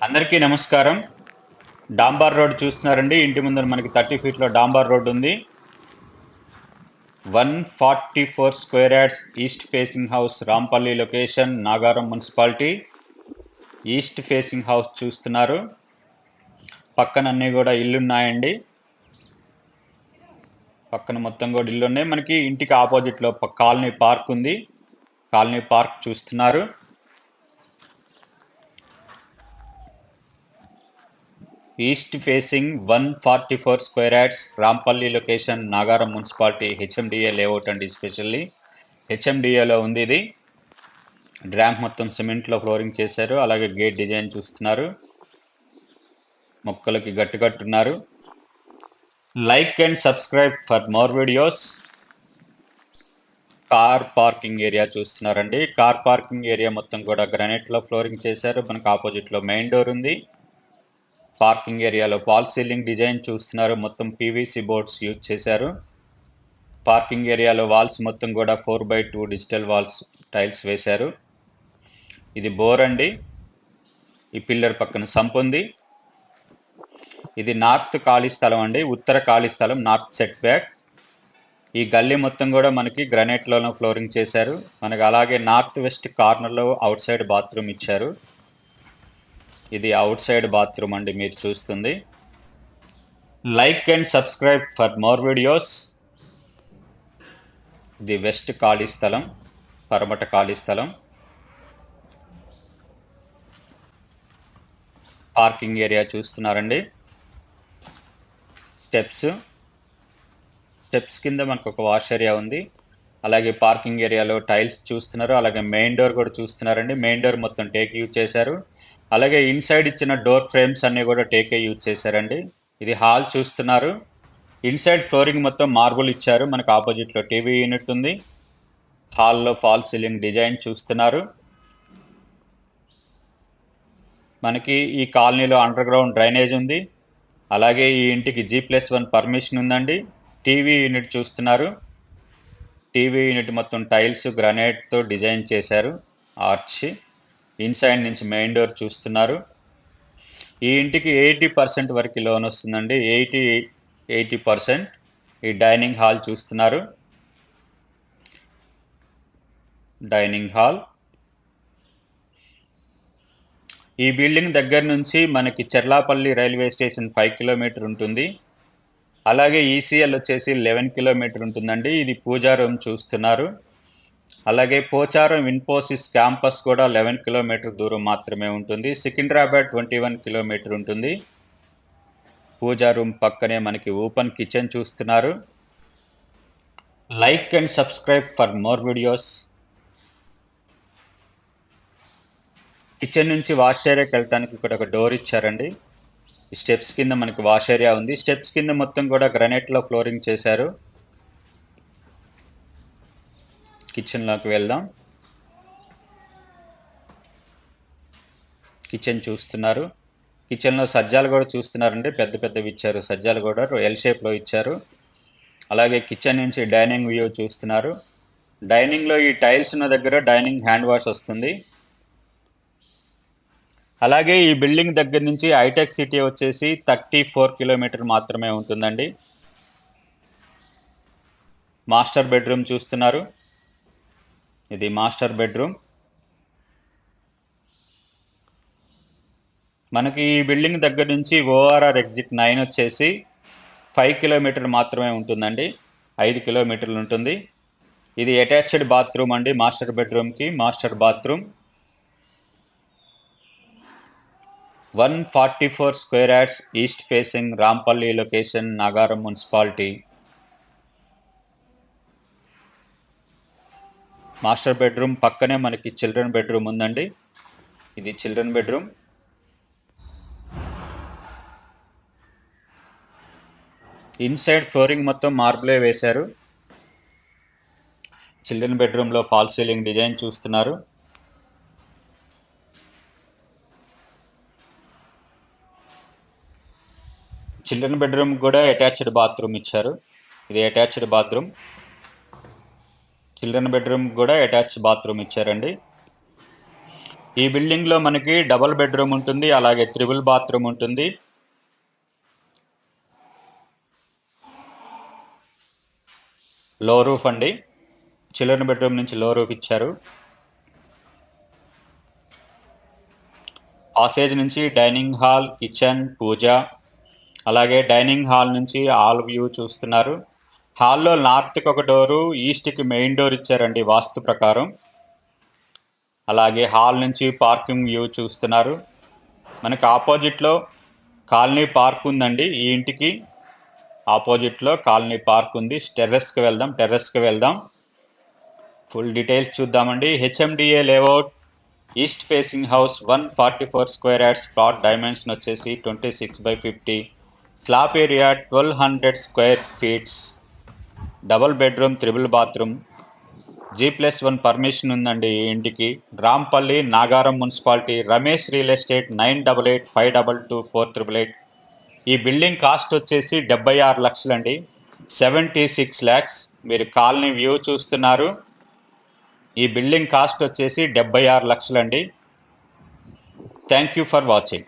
అందరికీ నమస్కారం. డాంబార్ రోడ్ చూస్తున్నారండి. ఇంటి ముందర మనకి 30 ఫీట్‌లో డాంబార్ రోడ్ ఉంది. 144 square yards east facing house, Rampalli location, Nagaram municipality. East facing house చూస్తున్నారు. పక్కన అన్నీ కూడా ఇల్లున్నాయండి. పక్కన మొత్తం కూడా ఇల్లున్నాయి. మనకి ఇంటికి ఆపోజిట్లో కాలనీ పార్క్ ఉంది. కాలనీ పార్క్ చూస్తున్నారు. East facing 144 square yards, Rampalli location, Nagaram municipality, HMDA layout అండి. స్పెషల్లీ హెచ్ఎండిఏలో ఉంది ఇది. ర్యాంప్ మొత్తం సిమెంట్లో ఫ్లోరింగ్ చేశారు. అలాగే గేట్ డిజైన్ చూస్తున్నారు. మొక్కలకి గట్టుకట్టున్నారు. Like and subscribe for more videos. Car parking area చూస్తున్నారండి. కార్ పార్కింగ్ ఏరియా మొత్తం కూడా గ్రానైట్లో ఫ్లోరింగ్ చేశారు. మనకు ఆపోజిట్లో మెయిన్ డోర్ ఉంది. పార్కింగ్ ఏరియాలో ఫాల్ సీలింగ్ డిజైన్ చూస్తున్నారు. మొత్తం పీవీసీ బోర్డ్స్ యూజ్ చేశారు. పార్కింగ్ ఏరియాలో వాల్స్ మొత్తం కూడా 4x2 డిజిటల్ వాల్స్ టైల్స్ వేశారు. ఇది బోర్ అండి. ఈ పిల్లర్ పక్కన సంప్ ఉంది. ఇది నార్త్ ఖాళీ స్థలం అండి. ఉత్తర ఖాళీ స్థలం, నార్త్ సెట్ బ్యాక్. ఈ గల్లీ మొత్తం కూడా మనకి గ్రానైట్లోనూ ఫ్లోరింగ్ చేశారు. మనకి అలాగే నార్త్ వెస్ట్ కార్నర్లో అవుట్ సైడ్ బాత్రూమ్ ఇచ్చారు. ఇది అవుట్ సైడ్ బాత్రూమ్ అండి మీరు చూస్తుంది. Like and subscribe for more videos. ఇది వెస్ట్ ఖాళీ స్థలం, పరమట ఖాళీ స్థలం. పార్కింగ్ ఏరియా చూస్తున్నారండి. స్టెప్స్ కింద మనకు ఒక వాష్ ఏరియా ఉంది. అలాగే పార్కింగ్ ఏరియాలో టైల్స్ చూస్తున్నారు. అలాగే మెయిన్ డోర్ కూడా చూస్తున్నారండి. మెయిన్ డోర్ మొత్తం టేక్ యూజ్ చేశారు. అలాగే ఇన్సైడ్ ఇచ్చిన డోర్ ఫ్రేమ్స్ అన్నీ కూడా టేకే యూజ్ చేశారండి. ఇది హాల్ చూస్తున్నారు. ఇన్సైడ్ ఫ్లోరింగ్ మొత్తం మార్బుల్ ఇచ్చారు. మనకు ఆపోజిట్లో టీవీ యూనిట్ ఉంది. హాల్లో ఫాల్ సీలింగ్ డిజైన్ చూస్తున్నారు. మనకి ఈ కాలనీలో అండర్ గ్రౌండ్ డ్రైనేజ్ ఉంది. అలాగే ఈ ఇంటికి G+1 పర్మిషన్ ఉందండి. టీవీ యూనిట్ చూస్తున్నారు. టీవీ యూనిట్ మొత్తం టైల్స్ గ్రానైట్తో డిజైన్ చేశారు. ఆర్చ్ ఇన్సైడ్ నుంచి మెయిన్ డోర్ చూస్తున్నారు. ఈ ఇంటికి 80% వరకు లోన్ వస్తుందండి. 80%. ఈ డైనింగ్ హాల్ చూస్తున్నారు. Dining hall. ఈ బిల్డింగ్ దగ్గర నుంచి మనకి చెర్లాపల్లి రైల్వే స్టేషన్ 5 కిలోమీటర్ ఉంటుంది. అలాగే ఈసీఎల్ వచ్చేసి 11 కిలోమీటర్ ఉంటుందండి. ఇది పూజా రూమ్ చూస్తున్నారు. అలాగే పోచారం ఇన్ఫోసిస్ క్యాంపస్ కూడా 11 కిలోమీటర్ దూరం మాత్రమే ఉంటుంది. సికింద్రాబాద్ 21 కిలోమీటర్ ఉంటుంది. పూజా రూమ్ పక్కనే మనకి ఓపెన్ కిచెన్ చూస్తున్నారు. Like and subscribe for more videos. Kitchen నుంచి వాష్ ఏరియాకి వెళ్ళడానికి ఇక్కడ ఒక డోర్ ఇచ్చారండి. ఈ స్టెప్స్ కింద మనకి వాష్ ఏరియా ఉంది. స్టెప్స్ కింద మొత్తం కూడా గ్రానైట్లో ఫ్లోరింగ్ చేశారు. కిచెన్లోకి వెళ్దాం. కిచెన్ చూస్తున్నారు. కిచెన్లో సజ్జాలు కూడా చూస్తున్నారండి. పెద్ద పెద్దవి ఇచ్చారు. సజ్జాలు కూడా ఎల్ షేప్లో ఇచ్చారు. అలాగే కిచెన్ నుంచి డైనింగ్ వ్యూ చూస్తున్నారు. డైనింగ్లో ఈ టైల్స్ ఉన్న దగ్గర డైనింగ్ హ్యాండ్ వాష్ వస్తుంది. అలాగే ఈ బిల్డింగ్ దగ్గర నుంచి హైటెక్ సిటీ వచ్చేసి 34 కిలోమీటర్ మాత్రమే ఉంటుందండి. మాస్టర్ బెడ్రూమ్ చూస్తున్నారు. ఇది మాస్టర్ బెడ్రూమ్. మనకి ఈ బిల్డింగ్ దగ్గర నుంచి ఓఆర్ఆర్ ఎగ్జిట్ 9 వచ్చేసి 5 కిలోమీటర్ మాత్రమే ఉంటుందండి. 5 కిలోమీటర్లు ఉంటుంది. ఇది అటాచ్డ్ బాత్రూమ్ అండి. మాస్టర్ బెడ్రూమ్కి master bathroom. 144 square yards east facing, Rampalli location, Nagaram municipality. Master bedroom పక్కనే మనకి చిల్డ్రన్ బెడ్రూమ్ ఉందండి. ఇది చిల్డ్రన్ బెడ్రూమ్. ఇన్సైడ్ ఫ్లోరింగ్ మొత్తం మార్బులే వేశారు. చిల్డ్రన్ బెడ్రూమ్లో ఫాల్ సీలింగ్ డిజైన్ చూస్తున్నారు. చిల్డ్రన్ బెడ్రూమ్ కూడా అటాచ్డ్ బాత్రూమ్ ఇచ్చారు. ఇది అటాచ్డ్ బాత్రూమ్. చిల్డ్రన్ బెడ్రూమ్ కూడా అటాచ్డ్ బాత్రూమ్ ఇచ్చారండి. ఈ బిల్డింగ్లో మనకి డబుల్ బెడ్రూమ్ ఉంటుంది, అలాగే త్రిబుల్ బాత్రూమ్ ఉంటుంది. లో రూఫ్ అండి, చిల్డ్రన్ బెడ్రూమ్ నుంచి లో రూఫ్ ఇచ్చారు. పాసేజ్ నుంచి డైనింగ్ హాల్, కిచెన్, పూజ, అలాగే డైనింగ్ హాల్ నుంచి ఆల్ వ్యూ చూస్తున్నారు. హాల్లో నార్త్కి ఒక డోరు, ఈస్ట్కి మెయిన్ డోర్ ఇచ్చారండి వాస్తు ప్రకారం. అలాగే హాల్ నుంచి పార్కింగ్ వ్యూ చూస్తున్నారు. మనకు ఆపోజిట్లో కాలనీ పార్క్ ఉందండి. ఈ ఇంటికి ఆపోజిట్లో కాలనీ పార్క్ ఉంది. టెర్రస్కి వెళ్దాం. ఫుల్ డీటెయిల్స్ చూద్దామండి. HMDA layout, east facing house, 144 square yards, plot dimension వచ్చేసి 26/50, slab area 1200 square feets, double bedroom, triple bathroom, G+1 permission ఉందండి ఈ ఇంటికి. Rampally, Nagaram municipality, Ramesh real estate, 98822488. ఈ బిల్డింగ్ కాస్ట్ వచ్చేసి 76 లక్షలండి, 76 lakhs. మీరు కాలనీ వ్యూ చూస్తున్నారు. ఈ బిల్డింగ్ కాస్ట్ వచ్చేసి 76 లక్షలండి. Thank you for watching.